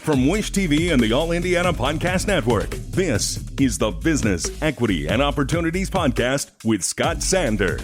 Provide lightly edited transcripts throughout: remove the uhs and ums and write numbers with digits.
From Wish TV and the All Indiana Podcast Network, this is the Business, Equity, and Opportunities Podcast with Scott Sander.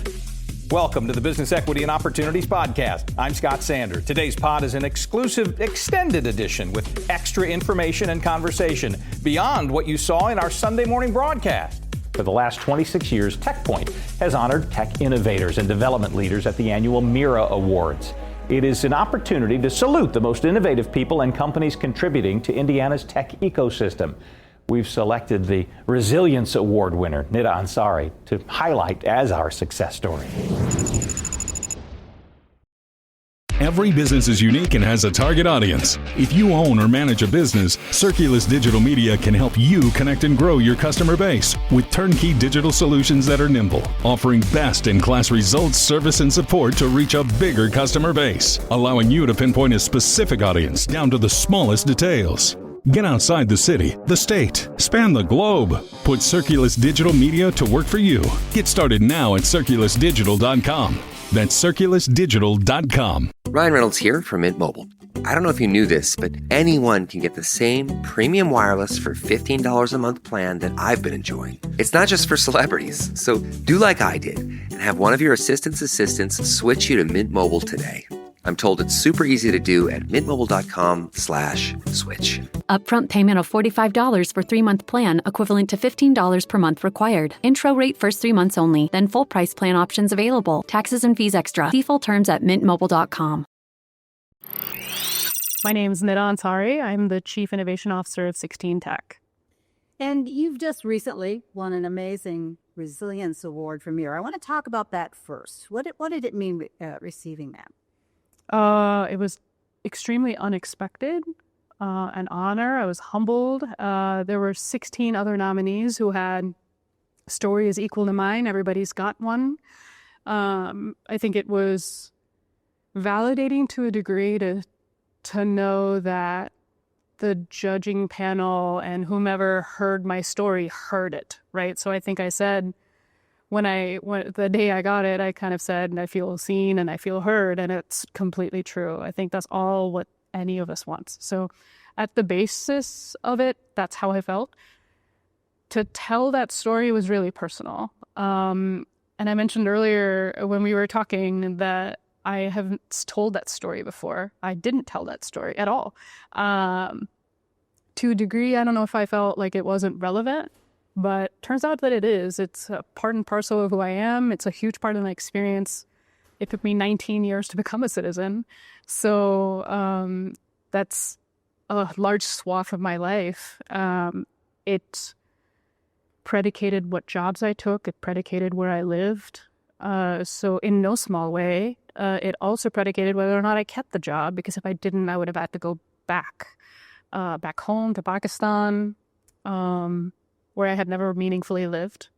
Welcome to the Business, Equity, and Opportunities Podcast. I'm Scott Sander. Today's pod is an exclusive extended edition with extra information and conversation beyond what you saw in our Sunday morning broadcast. For the last 26 years, TechPoint has honored tech innovators and development leaders at the annual Mira Awards. It is an opportunity to salute the most innovative people and companies contributing to Indiana's tech ecosystem. We've selected the Resilience Award winner, Nida Ansari, to highlight as our success story. Every business is unique and has a target audience. If you own or manage a business, Circulus Digital Media can help you connect and grow your customer base with turnkey digital solutions that are nimble, offering best-in-class results, service, and support to reach a bigger customer base, allowing you to pinpoint a specific audience down to the smallest details. Get outside the city, the state, span the globe. Put Circulus Digital Media to work for you. Get started now at circulusdigital.com. That's circulusdigital.com. Ryan Reynolds here from Mint Mobile. I don't know if you knew this, but anyone can get the same premium wireless for $15 a month plan that I've been enjoying. It's not just for celebrities. So do like I did and have one of your assistants switch you to Mint Mobile today. I'm told it's super easy to do at mintmobile.com/switch. Upfront payment of $45 for 3-month plan, equivalent to $15 per month required. Intro rate first 3 months only, then full price plan options available. Taxes and fees extra. See full terms at mintmobile.com. My name is Nida Ansari. I'm the Chief Innovation Officer of 16 Tech. And you've just recently won an amazing Resilience Award from Mira. I want to talk about that first. What did it mean receiving that? It was extremely unexpected, an honor. I was humbled. There were 16 other nominees who had stories equal to mine. Everybody's got one. I think it was validating to a degree to know that the judging panel and whomever heard my story heard it, right? So I think I said, when the day I got it, I kind of said, I feel seen and I feel heard, and it's completely true. I think that's all what any of us wants. So at the basis of it, that's how I felt. To tell that story was really personal. And I mentioned earlier when we were talking that I haven't told that story before. I didn't tell that story at all. To a degree, I don't know if I felt like it wasn't relevant. But turns out that it is. It's a part and parcel of who I am. It's a huge part of my experience. It took me 19 years to become a citizen. So that's a large swath of my life. It predicated what jobs I took. It predicated where I lived. So in no small way, it also predicated whether or not I kept the job, because if I didn't, I would have had to go back home to Pakistan, where I had never meaningfully lived.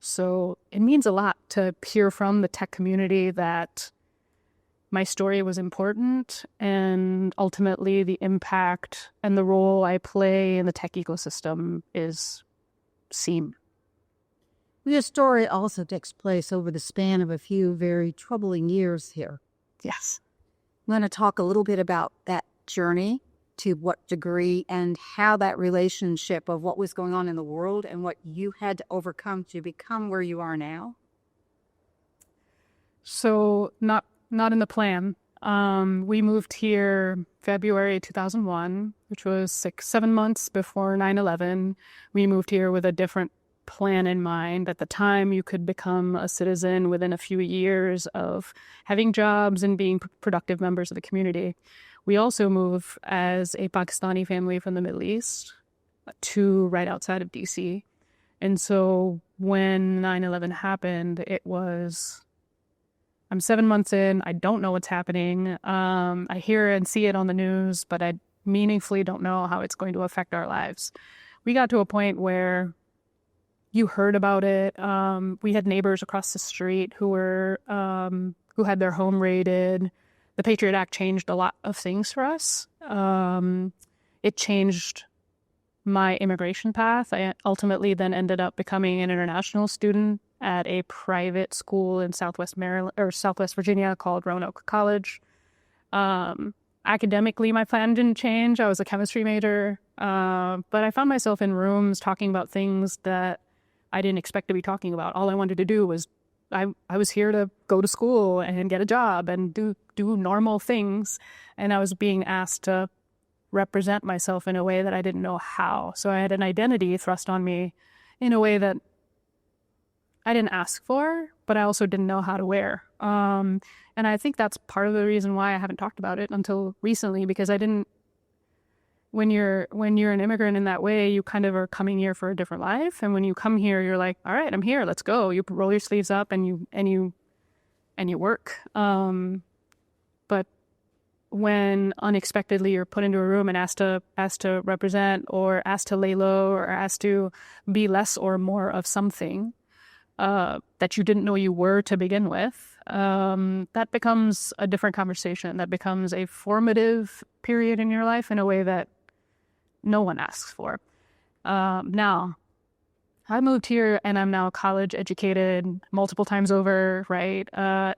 So it means a lot to hear from the tech community that my story was important, and ultimately the impact and the role I play in the tech ecosystem is seen. Your story also takes place over the span of a few very troubling years here. Yes. I'm going to talk a little bit about that journey, to what degree, and how that relationship of what was going on in the world and what you had to overcome to become where you are now. So not in the plan. We moved here February 2001, which was 7 months before 9/11. We moved here with a different plan in mind. At the time, you could become a citizen within a few years of having jobs and being productive members of the community. We also moved as a Pakistani family from the Middle East to right outside of DC. And so when 9/11 happened, I'm 7 months in, I don't know what's happening. I hear and see it on the news, but I meaningfully don't know how it's going to affect our lives. We got to a point where you heard about it. We had neighbors across the street who had their home raided. The Patriot Act changed a lot of things for us. It changed my immigration path. I ultimately then ended up becoming an international student at a private school in Southwest Virginia called Roanoke College. academically, my plan didn't change. I was a chemistry major, but I found myself in rooms talking about things that I didn't expect to be talking about. All I wanted to do was, I was here to go to school and get a job and do normal things, and I was being asked to represent myself in a way that I didn't know how. So I had an identity thrust on me in a way that I didn't ask for, but I also didn't know how to wear. And I think that's part of the reason why I haven't talked about it until recently, because I didn't. When you're an immigrant in that way, you kind of are coming here for a different life, and when you come here, you're like, all right, I'm here, let's go. You roll your sleeves up and you work. But when unexpectedly you're put into a room and asked to represent, or asked to lay low, or asked to be less or more of something that you didn't know you were to begin with, that becomes a different conversation. That becomes a formative period in your life in a way that no one asks for. Now, I moved here and I'm now college educated multiple times over, right?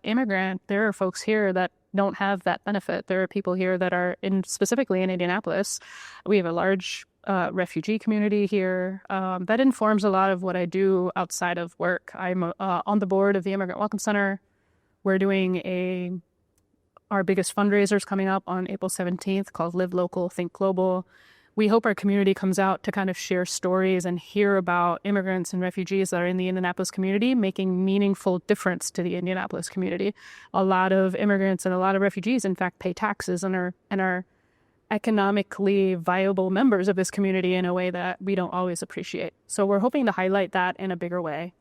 Immigrant, there are folks here that don't have that benefit. There are people here that are specifically in Indianapolis. We have a large refugee community here. That informs a lot of what I do outside of work. I'm on the board of the Immigrant Welcome Center. We're doing our biggest fundraiser is coming up on April 17th called Live Local, Think Global. We hope our community comes out to kind of share stories and hear about immigrants and refugees that are in the Indianapolis community making meaningful difference to the Indianapolis community. A lot of immigrants and a lot of refugees, in fact, pay taxes and are economically viable members of this community in a way that we don't always appreciate. So we're hoping to highlight that in a bigger way.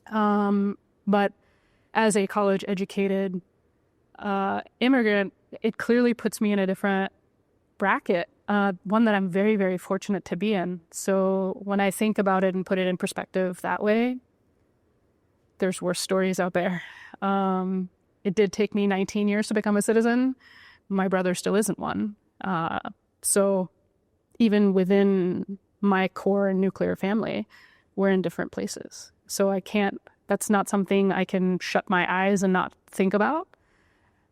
But as a college-educated immigrant, it clearly puts me in a different bracket, one that I'm very, very fortunate to be in. So when I think about it and put it in perspective that way, there's worse stories out there. It did take me 19 years to become a citizen. My brother still isn't one. So even within my core and nuclear family, we're in different places. So that's not something I can shut my eyes and not think about.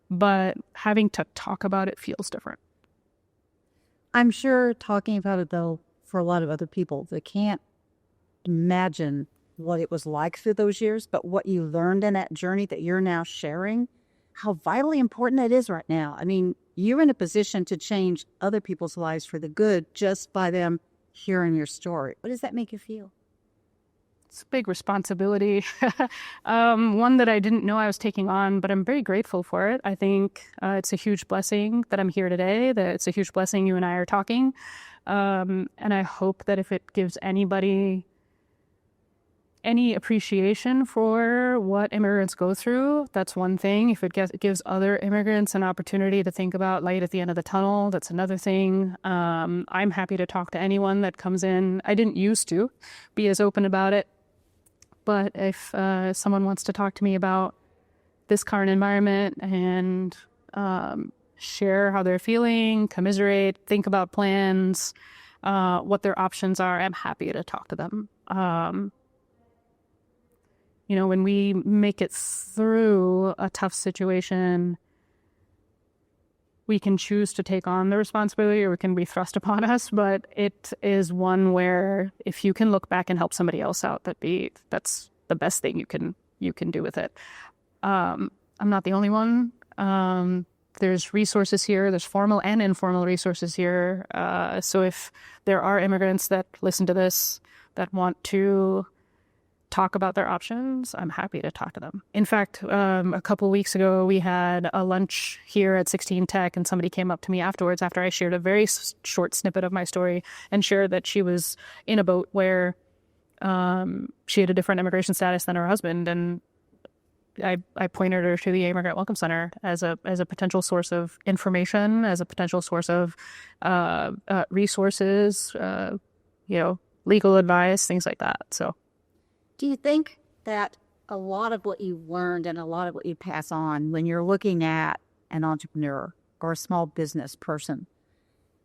But having to talk about it feels different. I'm sure talking about it, though, for a lot of other people, they can't imagine what it was like through those years, but what you learned in that journey that you're now sharing, how vitally important that is right now. I mean, you're in a position to change other people's lives for the good just by them hearing your story. What does that make you feel? It's a big responsibility, one that I didn't know I was taking on, but I'm very grateful for it. I think it's a huge blessing that I'm here today, that it's a huge blessing you and I are talking. And I hope that if it gives anybody any appreciation for what immigrants go through, that's one thing. If it gives other immigrants an opportunity to think about light at the end of the tunnel, that's another thing. I'm happy to talk to anyone that comes in. I didn't used to be as open about it. But if someone wants to talk to me about this current environment and share how they're feeling, commiserate, think about plans, what their options are, I'm happy to talk to them. When we make it through a tough situation, we can choose to take on the responsibility or it can be thrust upon us, but it is one where if you can look back and help somebody else out, that's the best thing you can do with it. I'm not the only one. There's resources here, there's formal and informal resources here. So if there are immigrants that listen to this that want to talk about their options, I'm happy to talk to them. In fact, a couple of weeks ago, we had a lunch here at 16 Tech, and somebody came up to me afterwards after I shared a very short snippet of my story and shared that she was in a boat where she had a different immigration status than her husband, and I pointed her to the Immigrant Welcome Center as a potential source of information, as a potential source of resources, legal advice, things like that. So. Do you think that a lot of what you've learned and a lot of what you pass on when you're looking at an entrepreneur or a small business person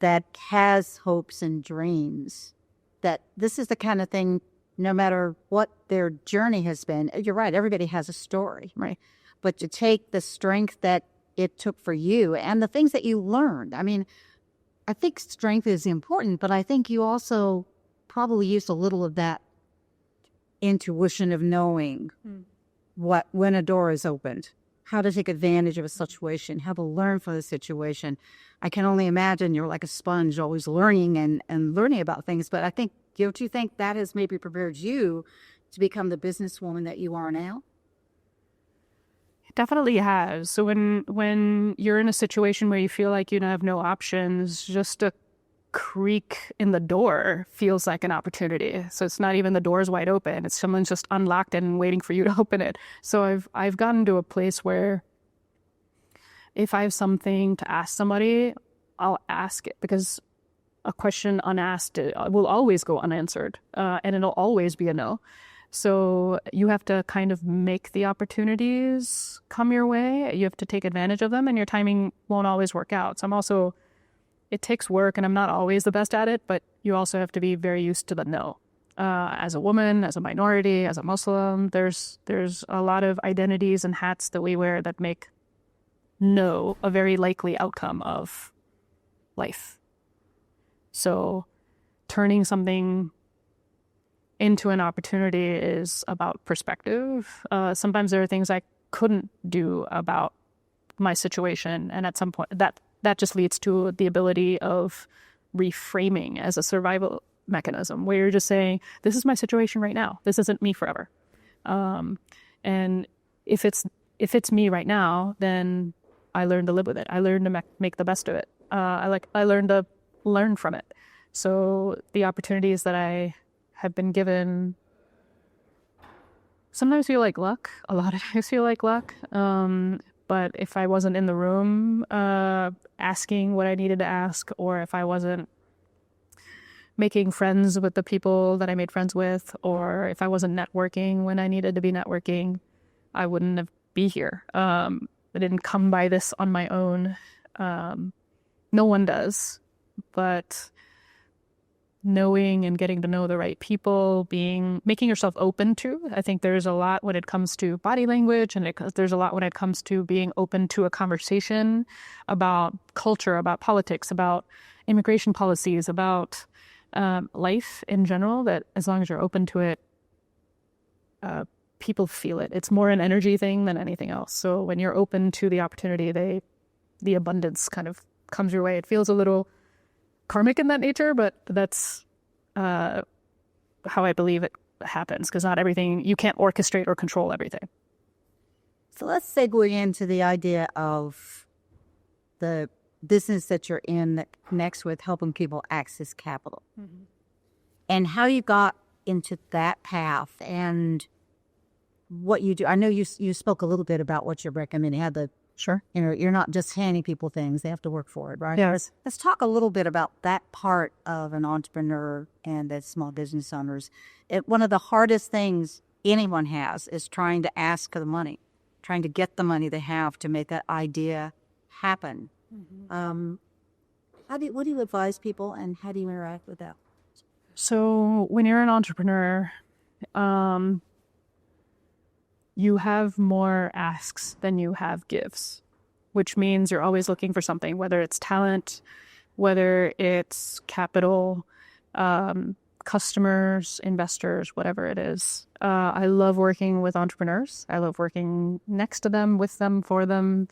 that has hopes and dreams, that this is the kind of thing, no matter what their journey has been, you're right, everybody has a story, right? But to take the strength that it took for you and the things that you learned. I mean, I think strength is important, but I think you also probably used a little of that intuition of knowing when a door is opened, how to take advantage of a situation, how to learn from the situation. I can only imagine you're like a sponge, always learning and learning about things. But I think, don't you think that has maybe prepared you to become the businesswoman that you are now? It definitely has. So when you're in a situation where you feel like you have no options, just a creak in the door feels like an opportunity. So it's not even the door's wide open. It's someone's just unlocked it and waiting for you to open it. So I've gotten to a place where if I have something to ask somebody, I'll ask it, because a question unasked will always go unanswered, and it'll always be a no. So you have to kind of make the opportunities come your way. You have to take advantage of them, and your timing won't always work out. So it takes work, and I'm not always the best at it, but you also have to be very used to the no. As a woman, as a minority, as a Muslim, there's a lot of identities and hats that we wear that make no a very likely outcome of life. So turning something into an opportunity is about perspective. Sometimes there are things I couldn't do about my situation, and at some point that just leads to the ability of reframing as a survival mechanism, where you're just saying, this is my situation right now. This isn't me forever. And if it's me right now, then I learn to live with it. I learn to make the best of it. I learn to learn from it. So the opportunities that I have been given sometimes feel like luck. A lot of times feel like luck. But if I wasn't in the room asking what I needed to ask, or if I wasn't making friends with the people that I made friends with, or if I wasn't networking when I needed to be networking, I wouldn't be here. I didn't come by this on my own. No one does. But knowing and getting to know the right people, making yourself open to. I think there's a lot when it comes to body language, and there's a lot when it comes to being open to a conversation about culture, about politics, about immigration policies, about life in general, that as long as you're open to it, people feel it. It's more an energy thing than anything else. So when you're open to the opportunity, the abundance kind of comes your way. It feels a little karmic in that nature, but that's how I believe it happens, because not everything, you can't orchestrate or control everything. So let's segue into the idea of the business that you're in that connects with helping people access capital, and how you got into that path and what you do. I know you spoke a little bit about what you're recommending. Sure. You're not just handing people things; they have to work for it, right? Yes. Let's talk a little bit about that part of an entrepreneur and the small business owners. One of the hardest things anyone has is trying to ask for the money, trying to get the money they have to make that idea happen. What do you advise people, and how do you interact with that? So when you're an entrepreneur, you have more asks than you have gives, which means you're always looking for something, whether it's talent, whether it's capital, customers, investors, whatever it is. I love working with entrepreneurs. I love working next to them, with them, for them.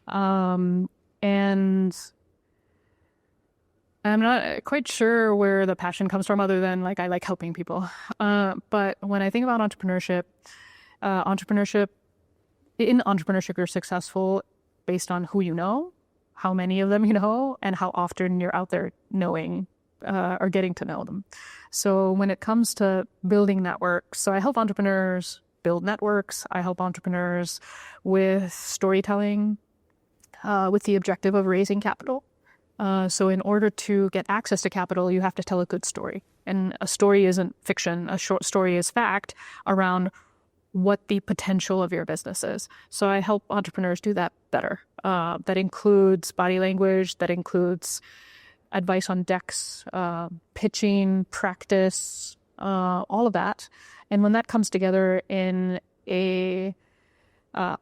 And I'm not quite sure where the passion comes from, other than I like helping people. But when I think about entrepreneurship, you're successful based on who you know, how many of them you know, and how often you're out there knowing or getting to know them. So when it comes to building networks, so I help entrepreneurs build networks. I help entrepreneurs with storytelling, with the objective of raising capital. So in order to get access to capital, you have to tell a good story. And a story isn't fiction. A short story is fact around what the potential of your business is. So I help entrepreneurs do that better. That includes body language, that includes advice on decks, pitching, practice, all of that. And when that comes together in a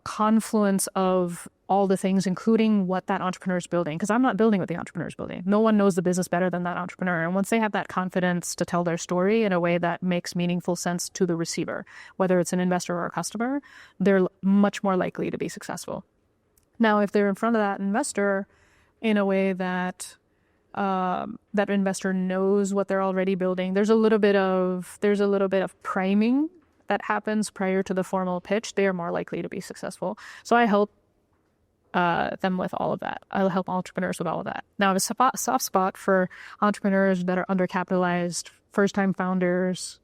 confluence of all the things, including what that entrepreneur is building, because I'm not building what the entrepreneur is building. No one knows the business better than that entrepreneur. And once they have that confidence to tell their story in a way that makes meaningful sense to the receiver, whether it's an investor or a customer, they're much more likely to be successful. Now, if they're in front of that investor in a way that that investor knows what they're already building, there's a little bit of priming that happens prior to the formal pitch. They are more likely to be successful. So I help them with all of that. I'll help entrepreneurs with all of that. Now, I have a soft spot for entrepreneurs that are undercapitalized, first-time founders,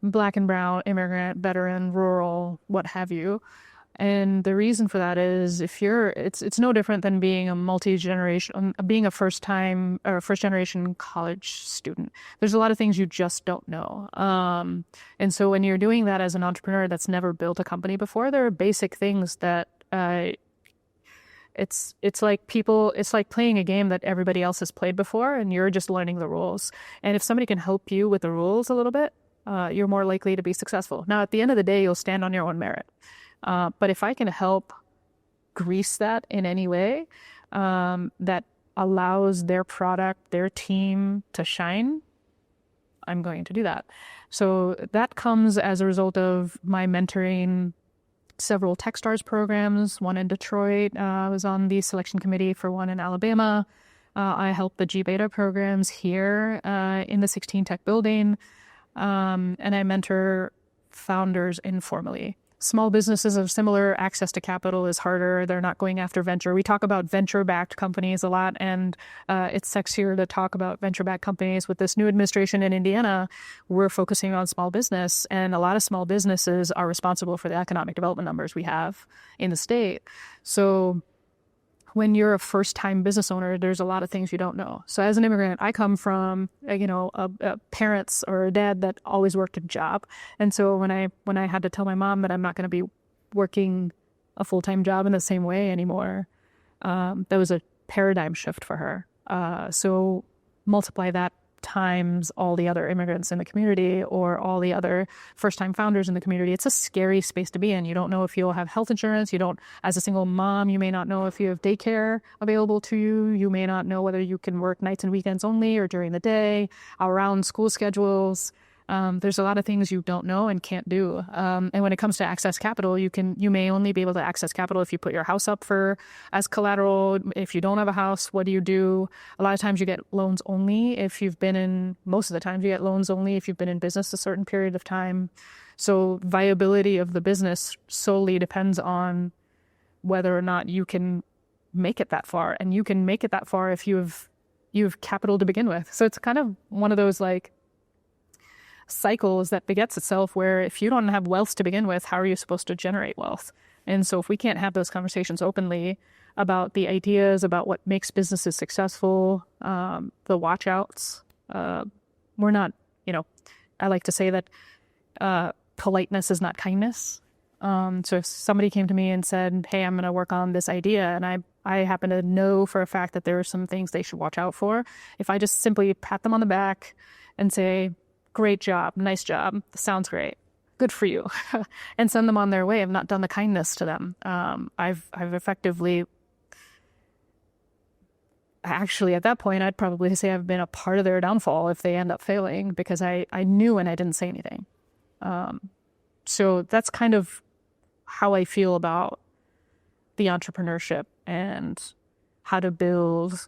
Black and brown, immigrant, veteran, rural, what have you. And the reason for that is it's no different than being being a first generation college student. There's a lot of things you just don't know. And so when you're doing that as an entrepreneur that's never built a company before, there are basic things that it's like playing a game that everybody else has played before and you're just learning the rules. And if somebody can help you with the rules a little bit, you're more likely to be successful. Now, at the end of the day, you'll stand on your own merit. But if I can help grease that in any way that allows their product, their team to shine, I'm going to do that. So that comes as a result of my mentoring several Techstars programs, one in Detroit. I was on the selection committee for one in Alabama. I helped the G-Beta programs here in the 16 Tech building. And I mentor founders informally. Small businesses of similar access to capital is harder. They're not going after venture. We talk about venture-backed companies a lot, and it's sexier to talk about venture-backed companies. With this new administration in Indiana, we're focusing on small business, and a lot of small businesses are responsible for the economic development numbers we have in the state. So when you're a first-time business owner, there's a lot of things you don't know. So as an immigrant, I come from, a parents or a dad that always worked a job. And so when I had to tell my mom that I'm not going to be working a full-time job in the same way anymore, that was a paradigm shift for her. So multiply that times all the other immigrants in the community or all the other first-time founders in the community. It's a scary space to be in. You don't know if you'll have health insurance. You don't, as a single mom, you may not know if you have daycare available to you. You may not know whether you can work nights and weekends only or during the day, around school schedules. There's a lot of things you don't know and can't do. And when it comes to access capital, you may only be able to access capital if you put your house up as collateral. If you don't have a house, what do you do? A lot of times you get loans only most of the times you get loans only if you've been in business a certain period of time. So viability of the business solely depends on whether or not you can make it that far. And you can make it that far if you have capital to begin with. So it's kind of one of those cycles that begets itself, where if you don't have wealth to begin with, how are you supposed to generate wealth? And so if we can't have those conversations openly about the ideas, about what makes businesses successful, the watch outs, we're not, I like to say that politeness is not kindness. So if somebody came to me and said, hey, I'm going to work on this idea, and I happen to know for a fact that there are some things they should watch out for, if I just simply pat them on the back and say, great job, nice job, sounds great, good for you, and send them on their way, I've not done the kindness to them. I've effectively, actually at that point, I'd probably say I've been a part of their downfall if they end up failing, because I knew and I didn't say anything. So that's kind of how I feel about the entrepreneurship and how to build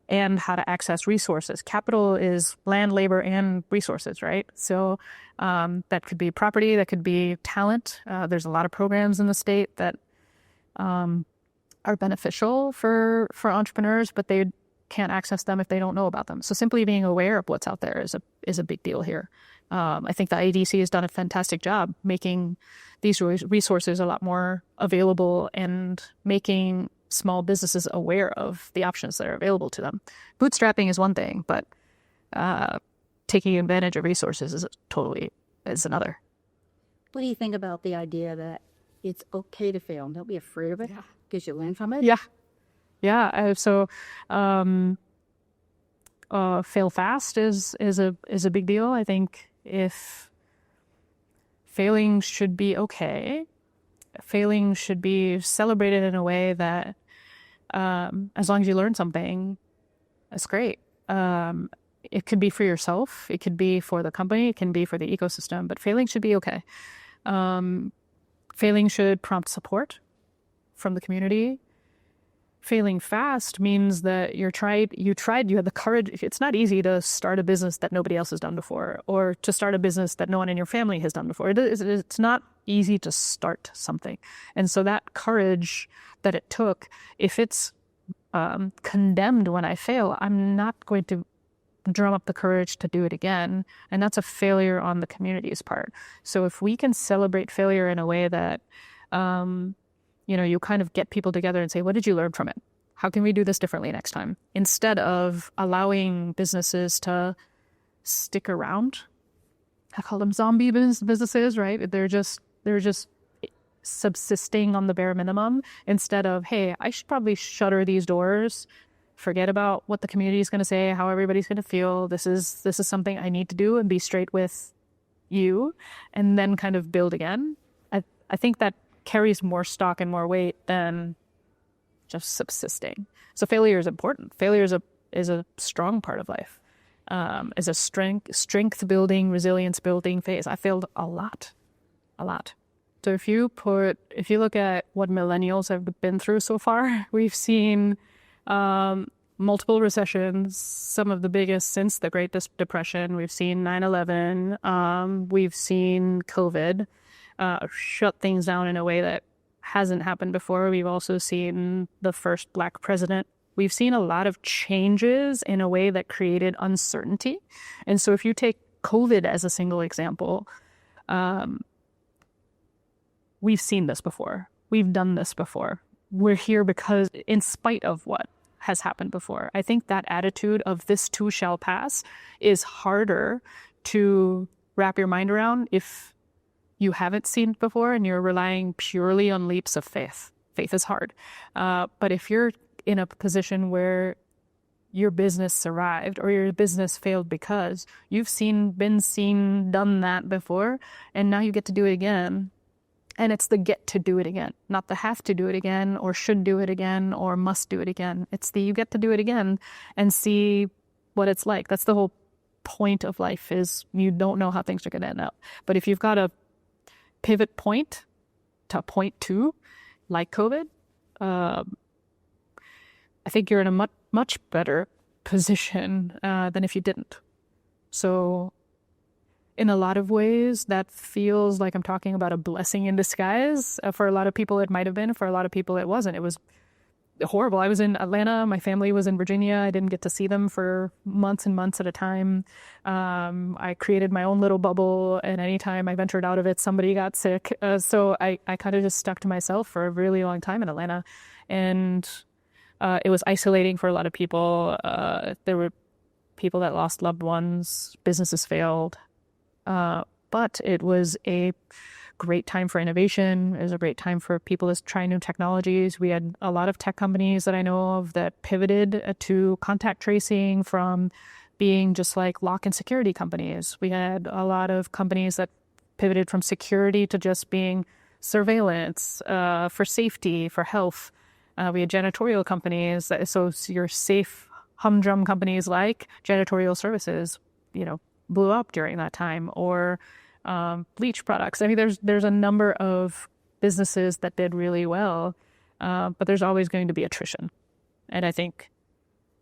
and how to access resources. Capital is land, labor, and resources, right? So that could be property, that could be talent. There's a lot of programs in the state that are beneficial for entrepreneurs, but they can't access them if they don't know about them. So simply being aware of what's out there is a big deal here. I think the IEDC has done a fantastic job making these resources a lot more available and making small businesses aware of the options that are available to them. Bootstrapping is one thing, but taking advantage of resources is another. What do you think about the idea that it's okay to fail? Don't be afraid of it because you learn from it. Yeah. So fail fast is a big deal. I think if failing should be okay, failing should be celebrated in a way that, as long as you learn something, that's great. It could be for yourself, it could be for the company, it can be for the ecosystem, but failing should be okay. Failing should prompt support from the community. Failing fast means that you had the courage. It's not easy to start a business that nobody else has done before, or to start a business that no one in your family has done before. It's not easy to start something. And so that courage that it took, if it's condemned when I fail, I'm not going to drum up the courage to do it again. And that's a failure on the community's part. So if we can celebrate failure in a way that, you kind of get people together and say, what did you learn from it? How can we do this differently next time? Instead of allowing businesses to stick around. I call them zombie businesses, right? They're just subsisting on the bare minimum instead of, hey, I should probably shutter these doors, forget about what the community is going to say, how everybody's going to feel. This is something I need to do, and be straight with you, and then kind of build again. I think that carries more stock and more weight than just subsisting. So failure is important. Failure is a strong part of life. Is a strength building, resilience building phase. I failed a lot. So if you look at what millennials have been through so far, we've seen multiple recessions, some of the biggest since the Great Depression. We've seen 9/11. We've seen COVID shut things down in a way that hasn't happened before. We've also seen the first Black president. We've seen a lot of changes in a way that created uncertainty. And so if you take COVID as a single example, we've seen this before. We've done this before. We're here because in spite of what has happened before. I think that attitude of this too shall pass is harder to wrap your mind around if you haven't seen it before and you're relying purely on leaps of faith. Faith is hard. But if you're in a position where your business survived or your business failed because you've done that before, and now you get to do it again. And it's the get to do it again, not the have to do it again or should do it again or must do it again. It's the you get to do it again and see what it's like. That's the whole point of life, is you don't know how things are going to end up. But if you've got a pivot point to point two, like COVID, I think you're in a much better position than if you didn't. So in a lot of ways, that feels like I'm talking about a blessing in disguise. For a lot of people, it might have been. For a lot of people, it wasn't. It was horrible. I was in Atlanta. My family was in Virginia. I didn't get to see them for months and months at a time. I created my own little bubble, and anytime I ventured out of it, somebody got sick. So I kind of just stuck to myself for a really long time in Atlanta. And it was isolating for a lot of people. There were people that lost loved ones. Businesses failed. But it was a great time for innovation. It was a great time for people to try new technologies. We had a lot of tech companies that I know of that pivoted to contact tracing from being just like lock and security companies. We had a lot of companies that pivoted from security to just being surveillance, for safety, for health. We had janitorial companies. So your safe humdrum companies like janitorial services, blew up during that time, or bleach products. I mean, there's a number of businesses that did really well, but there's always going to be attrition. And I think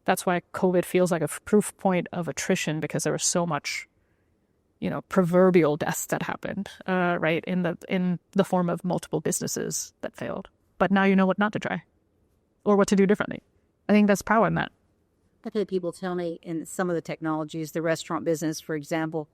that's why COVID feels like a proof point of attrition, because there was so much, proverbial deaths that happened, right, in the form of multiple businesses that failed. But now you know what not to try or what to do differently. I think that's power in that. I've had people tell me in some of the technologies, the restaurant business, for example,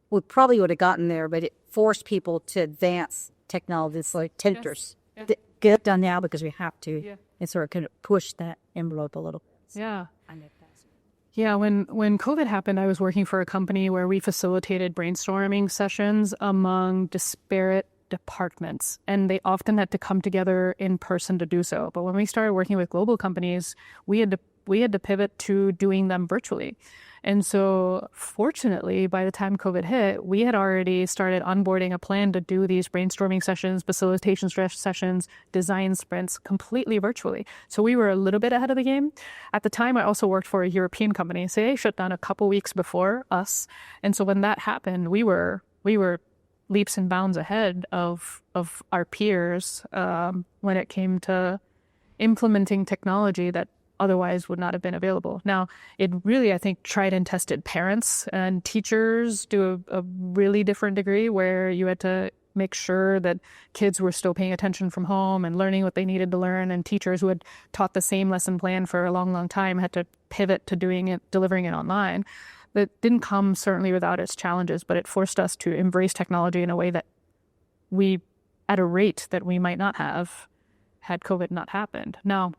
we probably would have gotten there, but it forced people to advance technologies like tinters. Yes. Yeah. Get it done now because we have to. Yeah. And sort of kind of push that envelope a little. Yeah. I know that's... Yeah, when COVID happened, I was working for a company where we facilitated brainstorming sessions among disparate departments, and they often had to come together in person to do so. But when we started working with global companies, we we had to pivot to doing them virtually. And so fortunately, by the time COVID hit, we had already started onboarding a plan to do these brainstorming sessions, facilitation sessions, design sprints completely virtually. So we were a little bit ahead of the game. At the time, I also worked for a European company. So they shut down a couple weeks before us. And so when that happened, we were leaps and bounds ahead of our peers when it came to implementing technology that otherwise would not have been available. Now, it really, I think, tried and tested parents and teachers to a really different degree, where you had to make sure that kids were still paying attention from home and learning what they needed to learn, and teachers who had taught the same lesson plan for a long, long time had to pivot to delivering it online. That didn't come certainly without its challenges, but it forced us to embrace technology in a way that at a rate that we might not have had COVID not happened. Now,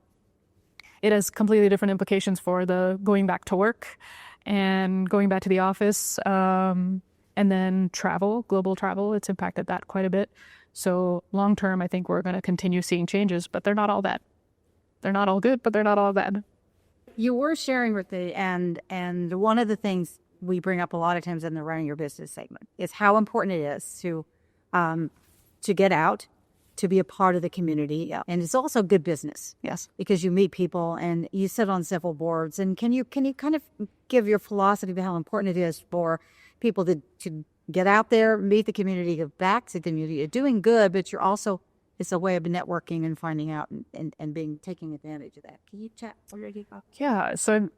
it has completely different implications for the going back to work and going back to the office, and then travel, global travel. It's impacted that quite a bit. So long term, I think we're going to continue seeing changes, but they're not all bad. They're not all good, but they're not all bad. You were sharing with me, and one of the things we bring up a lot of times in the Running Your Business segment is how important it is to get out, to be a part of the community. Yeah. And it's also good business. Yes. Because you meet people and you sit on several boards. And can you kind of give your philosophy of how important it is for people to get out there, meet the community, give back to the community? You're doing good, but you're also, it's a way of networking and finding out and taking advantage of that. Can you chat? Yeah. So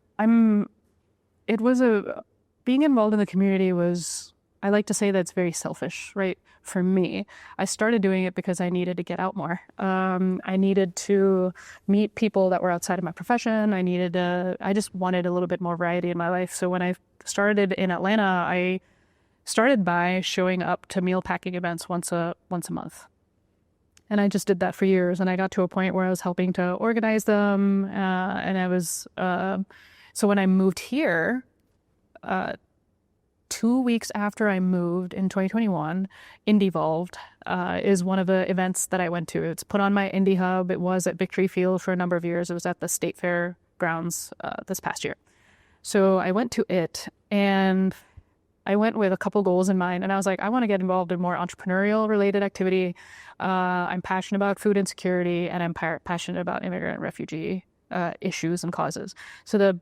being involved in the community was, I like to say that it's very selfish, right? For me, I started doing it because I needed to get out more. I needed to meet people that were outside of my profession. I just wanted a little bit more variety in my life. So when I started in Atlanta, I started by showing up to meal packing events once a month. And I just did that for years. And I got to a point where I was helping to organize them. And I was, so when I moved here, 2 weeks after I moved in 2021, Indievolved is one of the events that I went to. It's put on my Indie Hub. It was at Victory Field for a number of years. It was at the State Fair grounds this past year. So I went to it, and I went with a couple goals in mind. And I was like, I want to get involved in more entrepreneurial related activity. I'm passionate about food insecurity, and I'm passionate about immigrant and refugee issues and causes. So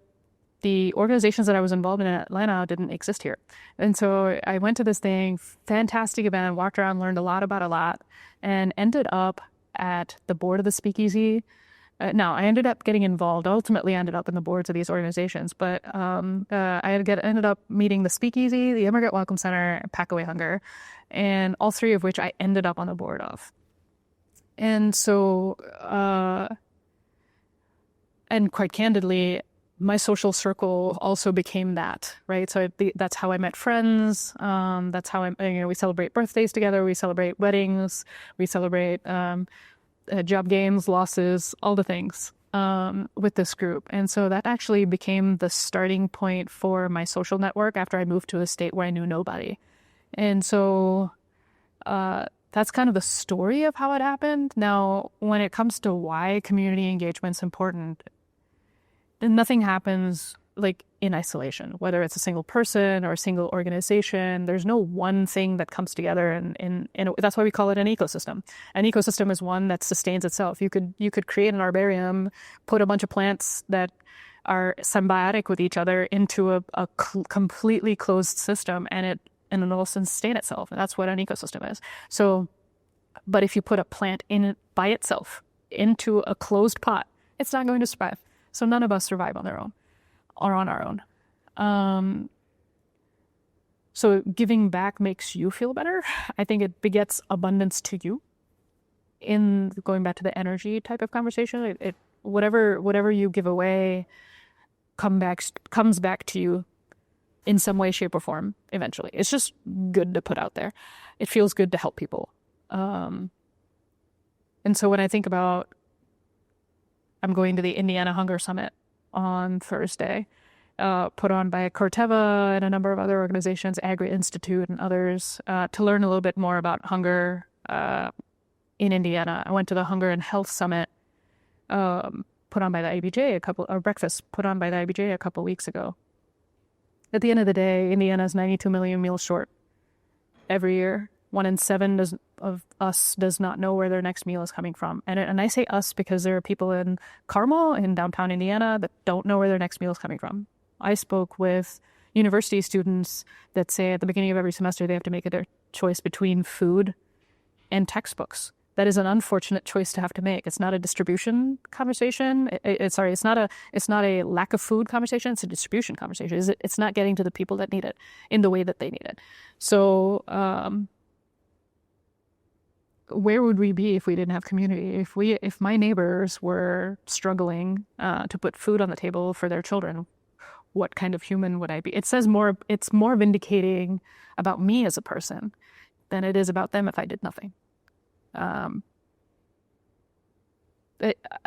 the organizations that I was involved in Atlanta didn't exist here. And so I went to this thing, fantastic event, walked around, learned a lot about a lot, and ended up at the board of the Speakeasy. Now, I ended up getting involved, ultimately ended up in the boards of these organizations, but I ended up meeting the Speakeasy, the Immigrant Welcome Center, and Pack Away Hunger, and all three of which I ended up on the board of. And so, and quite candidly, my social circle also became that, right? So that's how I met friends. That's how we celebrate birthdays together. We celebrate weddings. We celebrate job gains, losses, all the things with this group. And so that actually became the starting point for my social network after I moved to a state where I knew nobody. And so that's kind of the story of how it happened. Now, when it comes to why community engagement's important, then nothing happens like in isolation, whether it's a single person or a single organization. There's no one thing that comes together, and that's why we call it an ecosystem. An ecosystem is one that sustains itself. You could create an herbarium, put a bunch of plants that are symbiotic with each other into a completely closed system, and it'll sustain itself. And that's what an ecosystem is. So, but if you put a plant by itself into a closed pot, it's not going to survive. So none of us survive on their own or on our own. So giving back makes you feel better. I think it begets abundance to you. In going back to the energy type of conversation, whatever you give away comes back to you in some way, shape, or form eventually. It's just good to put out there. It feels good to help people. And so when I think about, I'm going to the Indiana Hunger Summit on Thursday, put on by Corteva and a number of other organizations, Agri Institute and others, to learn a little bit more about hunger in Indiana. I went to the Hunger and Health Summit put on by the IBJ breakfast put on by the IBJ a couple weeks ago. At the end of the day, Indiana's 92 million meals short every year. 1 in 7 of us does not know where their next meal is coming from. And I say us because there are people in Carmel, in downtown Indiana, that don't know where their next meal is coming from. I spoke with university students that say at the beginning of every semester they have to make their choice between food and textbooks. That is an unfortunate choice to have to make. It's not a distribution conversation. It's not a lack of food conversation. It's a distribution conversation. It's not getting to the people that need it in the way that they need it. So where would we be if we didn't have community? If my neighbors were struggling to put food on the table for their children, what kind of human would I be? It's more vindicating about me as a person than it is about them if I did nothing.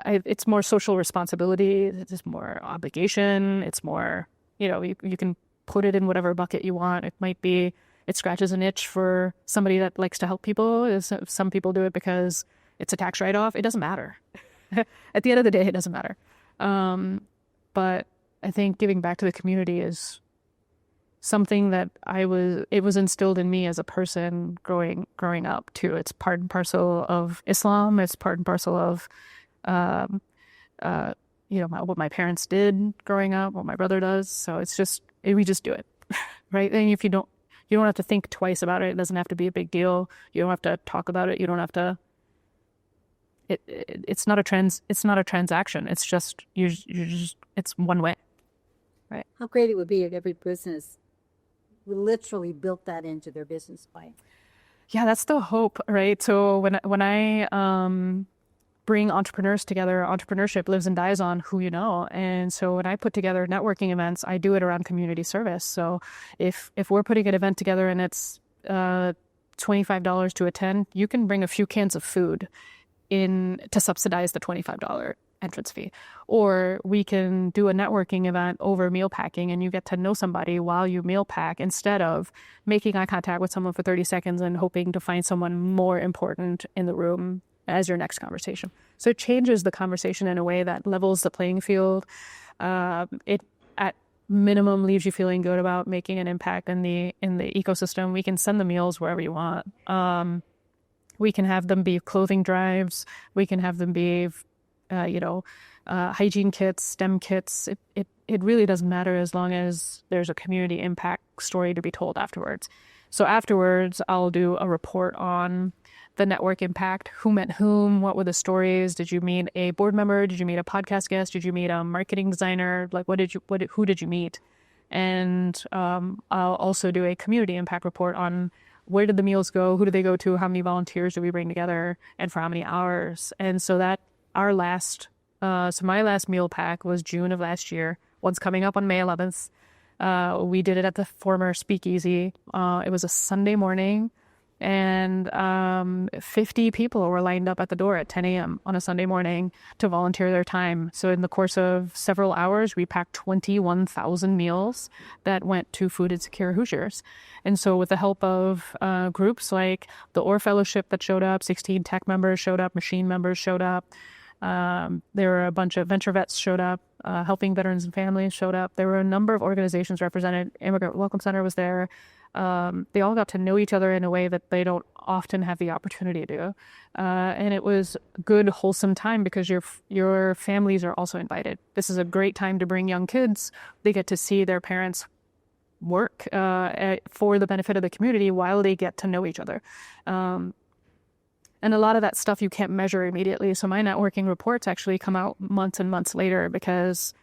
It's more social responsibility. It's more obligation. It's more, you can put it in whatever bucket you want. It might be, it scratches an itch for somebody that likes to help people. Some people do it because it's a tax write-off. It doesn't matter. At the end of the day, it doesn't matter. But I think giving back to the community is something that it was instilled in me as a person growing up too. It's part and parcel of Islam. It's part and parcel of, what my parents did growing up, what my brother does. So we just do it, right? And if you don't have to think twice about it. It doesn't have to be a big deal. You don't have to talk about it. You don't have to. It's not a transaction. It's just it's one way, right? How great it would be if every business literally built that into their business plan. Yeah, that's the hope, right? So when I bring entrepreneurs together, entrepreneurship lives and dies on who you know. And so when I put together networking events, I do it around community service. So if we're putting an event together and it's $25 to attend, you can bring a few cans of food in to subsidize the $25 entrance fee. Or we can do a networking event over meal packing and you get to know somebody while you meal pack instead of making eye contact with someone for 30 seconds and hoping to find someone more important in the room as your next conversation. So it changes the conversation in a way that levels the playing field. It at minimum leaves you feeling good about making an impact in the ecosystem. We can send the meals wherever you want. We can have them be clothing drives. We can have them be hygiene kits, STEM kits. It really doesn't matter as long as there's a community impact story to be told afterwards. So afterwards, I'll do a report on the network impact, who met whom, what were the stories, did you meet a board member, did you meet a podcast guest, did you meet a marketing designer, like who did you meet? And I'll also do a community impact report on where did the meals go, who did they go to, how many volunteers did we bring together, and for how many hours. And so that my last meal pack was June of last year. One's coming up on May 11th. We did it at the former Speakeasy. It was a Sunday morning, and 50 people were lined up at the door at 10 a.m. on a Sunday morning to volunteer their time. So in the course of several hours, we packed 21,000 meals that went to food insecure Hoosiers. And so with the help of groups like the Orr Fellowship that showed up, 16 tech members showed up, machine members showed up. There were a bunch of venture vets showed up, Helping Veterans and Families showed up. There were a number of organizations represented. Immigrant Welcome Center was there. They all got to know each other in a way that they don't often have the opportunity to do. And it was a good, wholesome time because your families are also invited. This is a great time to bring young kids. They get to see their parents work for the benefit of the community while they get to know each other. And a lot of that stuff you can't measure immediately. So my networking reports actually come out months and months later because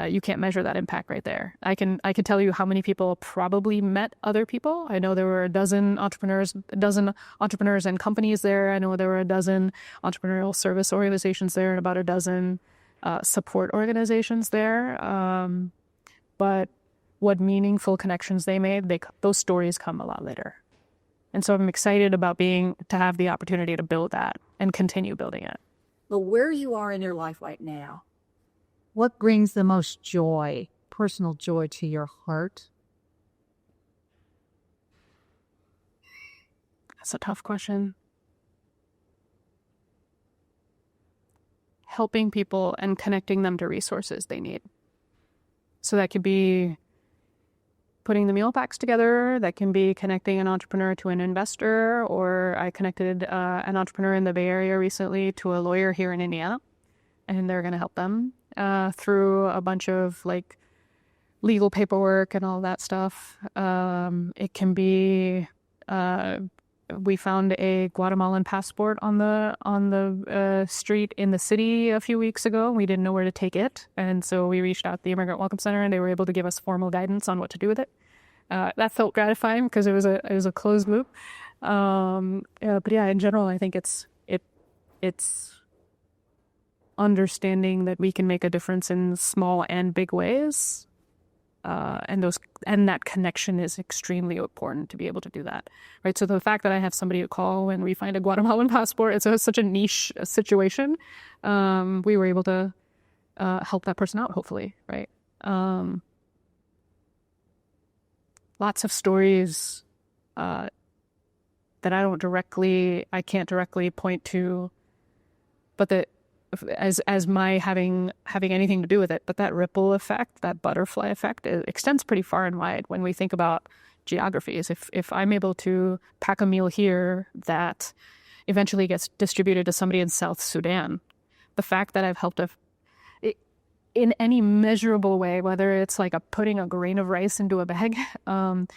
you can't measure that impact right there. I can tell you how many people probably met other people. I know there were a dozen entrepreneurs and companies there. I know there were a dozen entrepreneurial service organizations there and about a dozen support organizations there. But what meaningful connections they made, those stories come a lot later. And so I'm excited about to have the opportunity to build that and continue building it. Well, where you are in your life right now, what brings the most joy, personal joy to your heart? That's a tough question. helping people and connecting them to resources they need. So that could be putting the meal packs together, that can be connecting an entrepreneur to an investor, or I connected an entrepreneur in the Bay Area recently to a lawyer here in Indiana, and they're going to help them through a bunch of like legal paperwork and all that stuff. It can be we found a Guatemalan passport on the street in the city a few weeks ago. We didn't know where to take it, and so we reached out to the Immigrant Welcome Center, and they were able to give us formal guidance on what to do with it. That felt gratifying because it was a closed loop. But yeah, in general, I think it's understanding that we can make a difference in small and big ways. And that connection is extremely important to be able to do that, right? So the fact that I have somebody to call when we find a Guatemalan passport, it's such a niche situation. We were able to help that person out, hopefully, right? Lots of stories that I can't directly point to, but that as my having anything to do with it, but that ripple effect, that butterfly effect, it extends pretty far and wide when we think about geographies. If I'm able to pack a meal here that eventually gets distributed to somebody in South Sudan, the fact that I've helped in any measurable way, whether it's like putting a grain of rice into a bag, been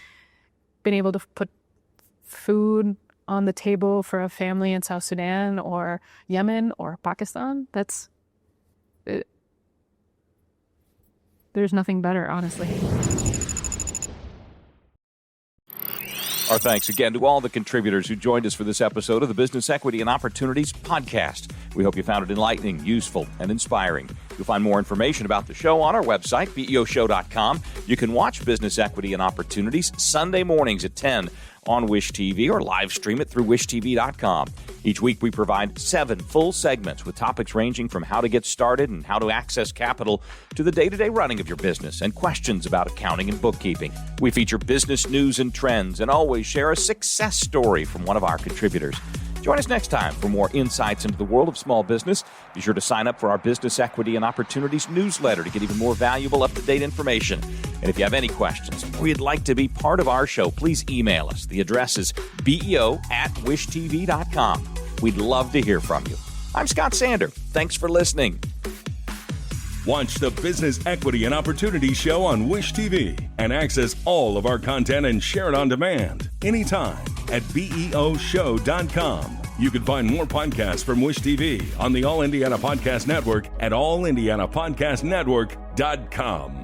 able to put food on the table for a family in South Sudan or Yemen or Pakistan, there's nothing better, honestly. Our thanks again to all the contributors who joined us for this episode of the Business Equity and Opportunities podcast. We hope you found it enlightening, useful, and inspiring. You'll find more information about the show on our website, beoshow.com. You can watch Business Equity and Opportunities Sunday mornings at 10 on Wish TV or live stream it through wishtv.com. Each week we provide 7 full segments with topics ranging from how to get started and how to access capital to the day-to-day running of your business and questions about accounting and bookkeeping. We feature business news and trends and always share a success story from one of our contributors. Join us next time for more insights into the world of small business. Be sure to sign up for our Business Equity and Opportunities newsletter to get even more valuable, up-to-date information. And if you have any questions or you'd like to be part of our show, please email us. The address is beo@wishtv.com. We'd love to hear from you. I'm Scott Sander. Thanks for listening. Watch the Business Equity and Opportunities show on Wish TV and access all of our content and share it on demand anytime at beoshow.com. You can find more podcasts from Wish TV on the All Indiana Podcast Network at allindianapodcastnetwork.com.